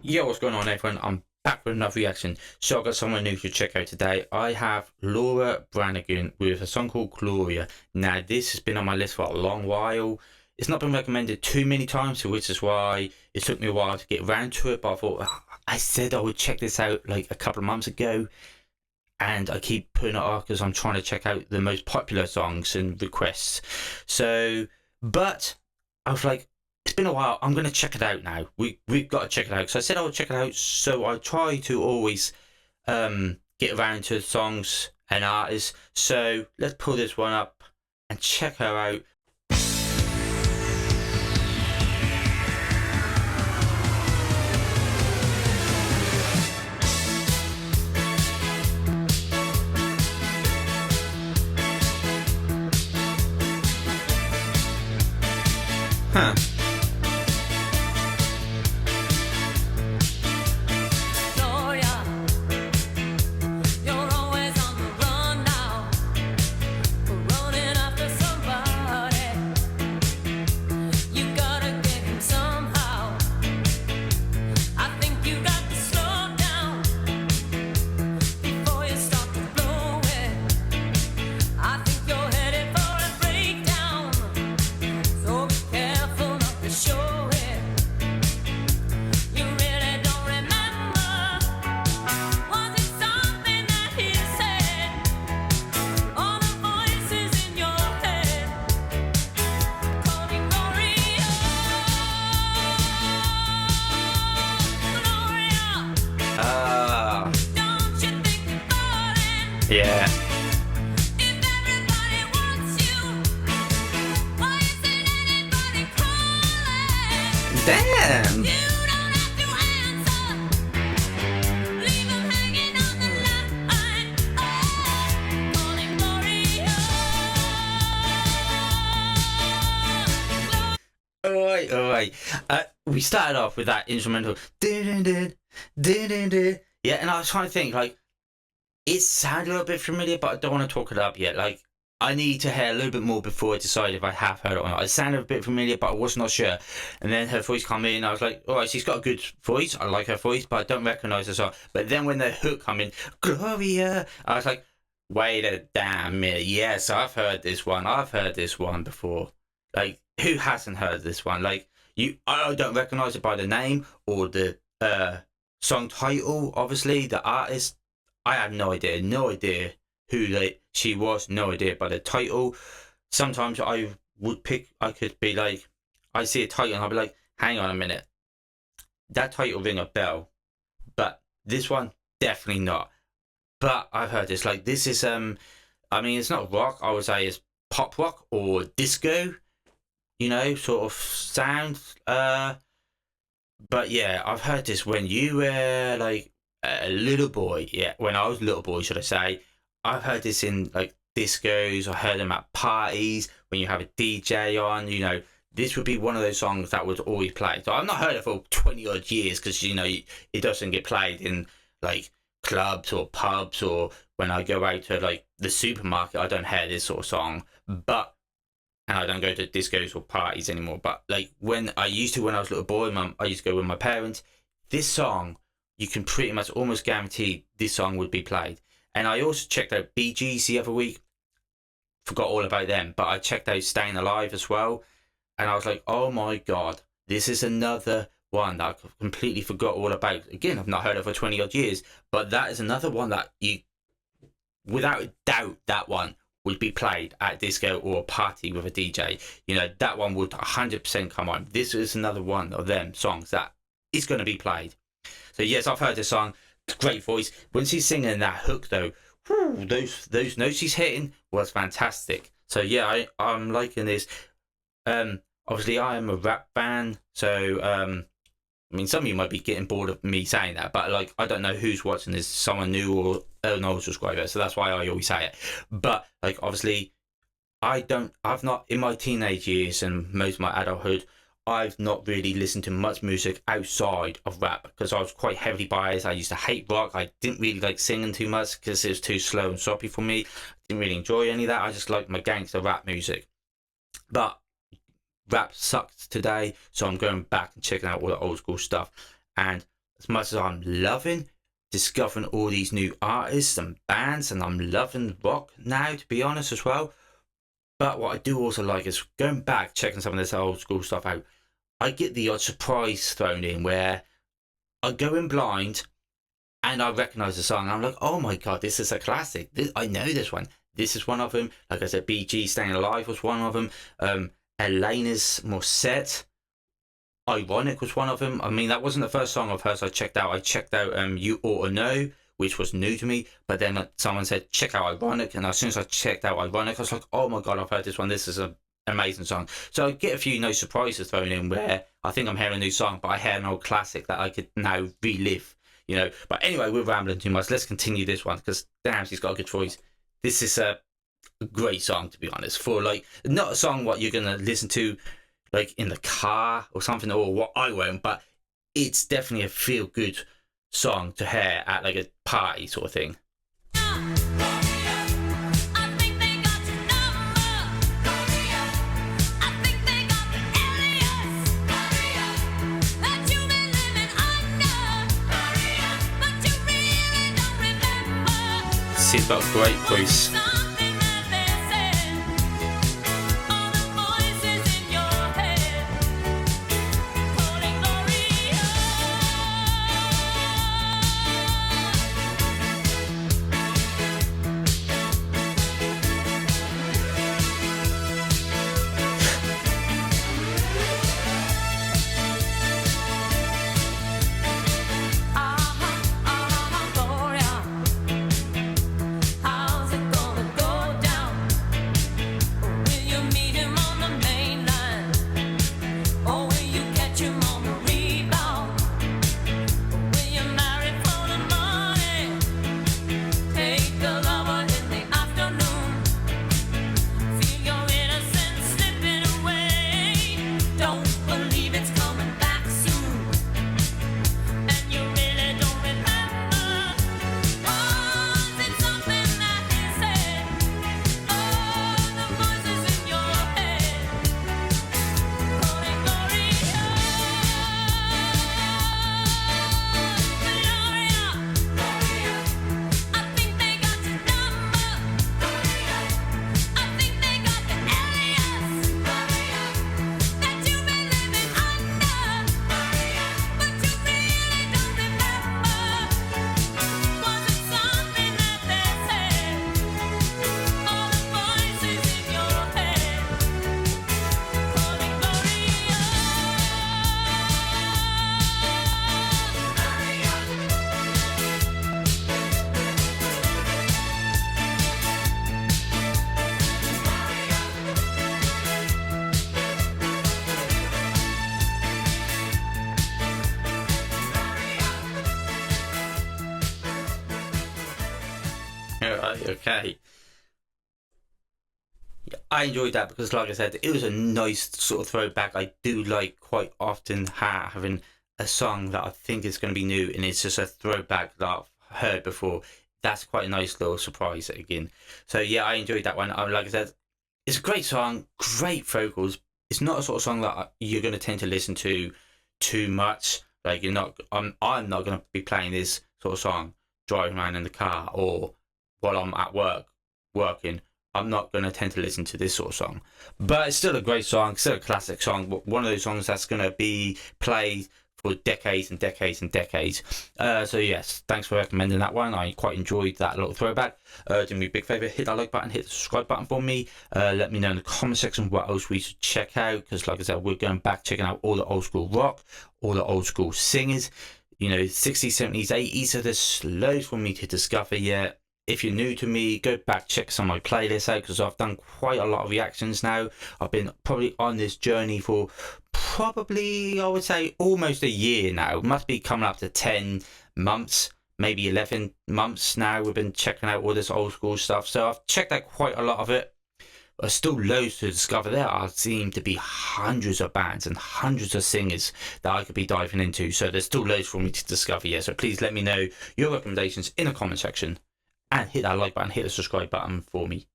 Yo, what's going on, everyone? I'm back with another reaction. So I've got someone new to check out today. I have Laura Branigan with a song called Gloria. Now, this has been on my list for a long while. It's not been recommended too many times, so which is why it took me a while to get around to it. But I thought, I said I would check this out like a couple of months ago, and I keep putting it off because I'm trying to check out the most popular songs and requests. But I was like, it's been a while. I'm gonna check it out now. We've got to check it out. So I said I would check it out. So I try to always get around to songs and artists. So let's pull this one up and check her out. Huh. Yeah. Damn. All right. We started off with that instrumental. Yeah, and I was trying to think, like, it sounded a little bit familiar, but I don't want to talk it up yet. Like, I need to hear a little bit more before I decide if I have heard it or not. It sounded a bit familiar, but I was not sure. And then her voice came in, I was like, all right, she's got a good voice. I like her voice, but I don't recognize the song. But then when the hook come in, Gloria, I was like, wait a damn minute. Yes, I've heard this one. I've heard this one before. Like, who hasn't heard this one? Like, I don't recognize it by the name or the song title. Obviously, the artist, I have no idea who she was, no idea by the title. Sometimes I could be like, I see a title and I'll be like, hang on a minute, that title ring a bell, but this one definitely not. But I've heard this, like, this is I mean, it's not rock, I would say it's pop rock or disco, you know, sort of sound. But yeah, I've heard this when you were like a little boy. Yeah, when I was a little boy, should I say? I've heard this in like discos. I heard them at parties when you have a DJ on. You know, this would be one of those songs that would always play. So I've not heard it for 20 odd years because you know it doesn't get played in like clubs or pubs, or when I go out to like the supermarket. I don't hear this sort of song, but and I don't go to discos or parties anymore. But like when I used to, when I was a little boy, I used to go with my parents. This song, you can pretty much almost guarantee this song would be played. And I also checked out Bee Gees the other week. Forgot all about them, but I checked out Staying Alive as well. And I was like, oh my God, this is another one that I completely forgot all about. Again, I've not heard of for 20 odd years, but that is another one that you, without a doubt, that one would be played at disco or a party with a DJ. You know, that one would 100% come on. This is another one of them songs that is going to be played. So yes, I've heard this song. Great voice. When she's singing that hook though, whew, those notes she's hitting was fantastic. So yeah, I'm liking this. Obviously I am a rap fan, so I mean, some of you might be getting bored of me saying that, but like, I don't know who's watching this, someone new or an old subscriber, so that's why I always say it. But like, obviously, I've not, in my teenage years and most of my adulthood, I've not really listened to much music outside of rap because I was quite heavily biased. I used to hate rock. I didn't really like singing too much because it was too slow and soppy for me. Didn't really enjoy any of that. I just liked my gangster rap music. But rap sucked today, so I'm going back and checking out all the old school stuff. And as much as I'm loving discovering all these new artists and bands, and I'm loving rock now, to be honest, as well. But what I do also like is going back, checking some of this old school stuff out. I get the odd surprise thrown in where I go in blind and I recognise the song. I'm like, oh my God, this is a classic. I know this one. This is one of them. Like I said, BG Staying Alive was one of them. Elena's Morset, Ironic was one of them. I mean, that wasn't the first song of hers I checked out. I checked out You Ought to Know, which was new to me. But then someone said, check out Ironic. And as soon as I checked out Ironic, I was like, oh my God, I've heard this one. This is an amazing song. So I get a few no surprises thrown in where I think I'm hearing a new song, but I hear an old classic that I could now relive, you know. But anyway, we're rambling too much. Let's continue this one because damn, she's got a good choice. This is a great song, to be honest. For like, not a song what you're gonna listen to like in the car or something, or what I won't, but it's definitely a feel good song to hear at like a party sort of thing. She's got a great voice. Okay. Yeah, I enjoyed that because, like I said, it was a nice sort of throwback. I do like quite often having a song that I think is going to be new and it's just a throwback that I've heard before. That's quite a nice little surprise again. So yeah, I enjoyed that one. Like I said, it's a great song, great vocals. It's not a sort of song that you're going to tend to listen to too much. Like you're not. I'm not going to be playing this sort of song driving around in the car or while I'm at work working. I'm not going to tend to listen to this sort of song, but it's still a great song, still a classic song. One of those songs that's going to be played for decades and decades and decades. So yes, thanks for recommending that one. I quite enjoyed that little throwback. Do me a big favour, hit that like button, hit the subscribe button for me. Let me know in the comment section what else we should check out, because like I said, we're going back checking out all the old school rock, all the old school singers, you know, 60s, 70s, 80s. So there's loads for me to discover yet. If you're new to me, go back, check some of my playlists out, because I've done quite a lot of reactions now. I've been probably on this journey for probably, I would say, almost a year now. It must be coming up to 10 months, maybe 11 months now. We've been checking out all this old school stuff. So I've checked out quite a lot of it. There's still loads to discover. There seem to be hundreds of bands and hundreds of singers that I could be diving into. So there's still loads for me to discover, yeah. So please let me know your recommendations in the comment section. And hit that like button, hit the subscribe button for me.